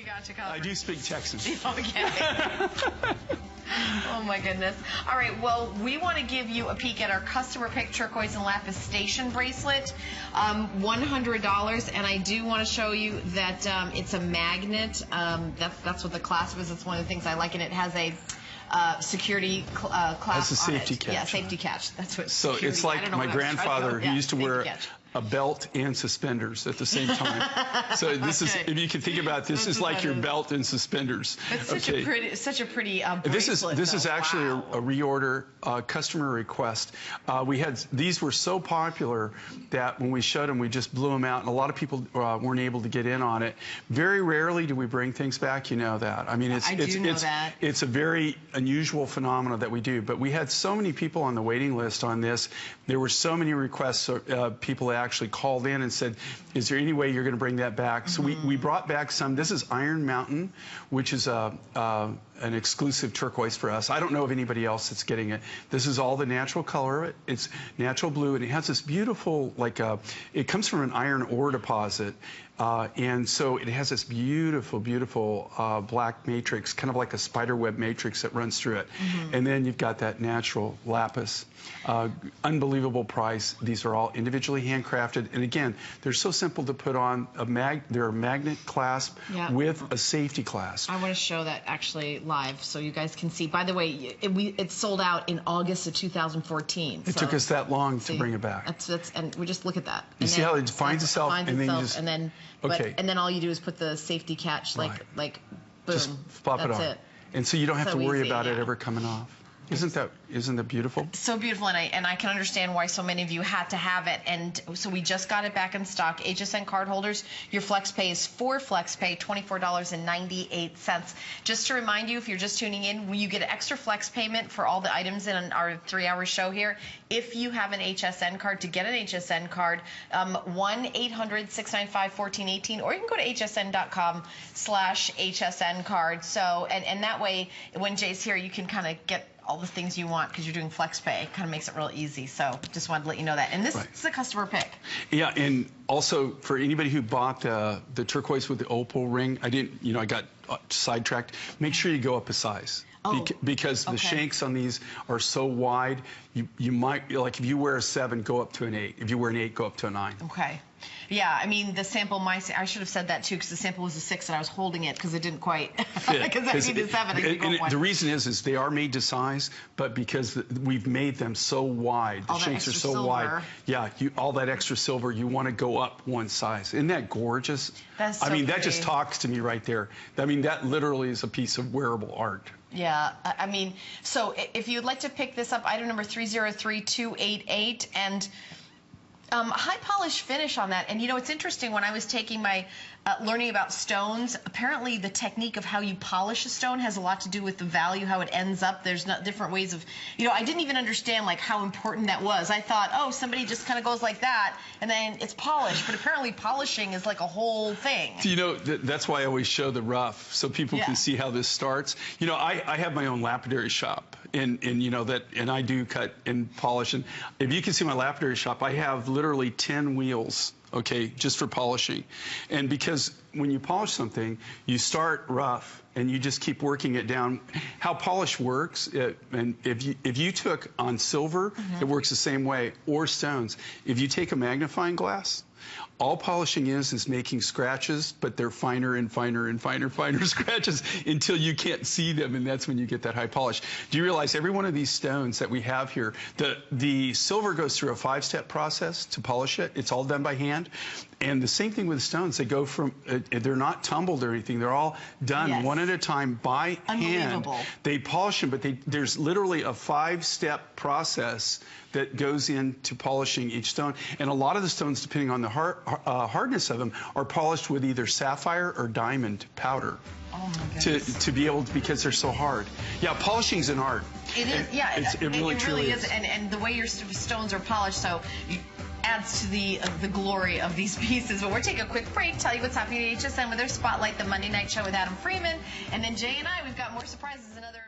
got you covered. I do speak Texan. Okay. Oh my goodness. All right, well, we want to give you a peek at our customer pick Turquoise and Lapis station bracelet. $100, and I do want to show you that it's a magnet. That's what the clasp is. It's one of the things I like, and it has a security clasp. That's a safety on it. catch. Yeah, safety catch. That's what. So security, it's like my grandfather, he used to wear a belt and suspenders at the same time. So this is, if you can think about it, this is like your belt and suspenders. It's such a pretty bracelet. This is actually a reorder, customer request. These were so popular that when we showed them, we just blew them out, and a lot of people weren't able to get in on it. Very rarely do we bring things back. You know that. I mean, it's a very unusual phenomenon that we do. But we had so many people on the waiting list on this. There were so many requests. So, people actually called in and said, is there any way you're going to bring that back? So we brought back some. This is Iron Mountain, which is an exclusive turquoise for us. I don't know of anybody else that's getting it. This is all the natural color of it. It's natural blue, and it has this beautiful, it comes from an iron ore deposit. And so it has this beautiful, beautiful black matrix, kind of like a spider web matrix that runs through it. And then you've got that natural lapis. Unbelievable price. These are all individually handcrafted. And again, they're so simple to put on. They're a magnet clasp with a safety clasp. I want to show that actually live so you guys can see. By the way, it sold out in August of 2014. It took us that long to bring it back. And we just look at that. You see how it finds itself, and then you just... And then all you do is put the safety catch, like boom. Just plop it on. That's it. And so you don't have to worry about it ever coming off. Isn't that beautiful? So beautiful, and I can understand why so many of you had to have it. And so we just got it back in stock. HSN card holders, your flex pay is for flex pay, $24.98. Just to remind you, if you're just tuning in, you get an extra flex payment for all the items in our 3-hour show here. If you have an HSN card, to get an HSN card, 1-800-695-1418, or you can go to hsn.com/HSN card. So, and that way, when Jay's here, you can kind of get all the things you want because you're doing flex pay. It kind of makes it real easy. So just wanted to let you know that. And this is a customer pick. Yeah, and also for anybody who bought the turquoise with the opal ring, I got sidetracked. Make sure you go up a size. Because the shanks on these are so wide, you might, like if you wear a 7, go up to an 8. If you wear an 8, go up to a 9. Okay. Yeah, I mean, the sample, I should have said that too, because the sample was a 6 and I was holding it because it didn't quite, because I needed a 7. The reason is they are made to size, but because we've made them so wide, the shanks are so wide. Yeah, all that extra silver, you want to go up one size. Isn't that gorgeous? That's so that just talks to me right there. I mean, that literally is a piece of wearable art. Yeah, I mean, so if you'd like to pick this up, item number 303288, and high polish finish on that. And you know, it's interesting, when I was taking my learning about stones, apparently the technique of how you polish a stone has a lot to do with the value, how it ends up. There's not different ways of, I didn't even understand like how important that was. I thought, oh, somebody just kind of goes like that and then it's polished, but apparently polishing is like a whole thing. That's why I always show the rough so people can see how this starts. I have my own lapidary shop, and I do cut and polish, and if you can see my lapidary shop, I have literally 10 wheels. Okay, just for polishing. And because when you polish something, you start rough and you just keep working it down. How polish works, and if you took on silver, it works the same way, or stones. If you take a magnifying glass, all polishing is making scratches, but they're finer and finer and finer scratches until you can't see them, and that's when you get that high polish. Do you realize every one of these stones that we have here, the silver goes through a 5-step process to polish it. It's all done by hand. And the same thing with the stones. They go from, they're not tumbled or anything. They're all done one at a time by hand. They polish them, but there's literally a 5-step process that goes into polishing each stone. And a lot of the stones, depending on the hardness of them, are polished with either sapphire or diamond powder. Oh my goodness. To be able to, because they're so hard. Yeah, polishing's an art. It is, yeah. It really is. And the way your stones are polished, so adds to the glory of these pieces. But we're taking a quick break, tell you what's happening at HSN with their Spotlight, the Monday night show with Adam Freeman. And then Jay and I, we've got more surprises and other...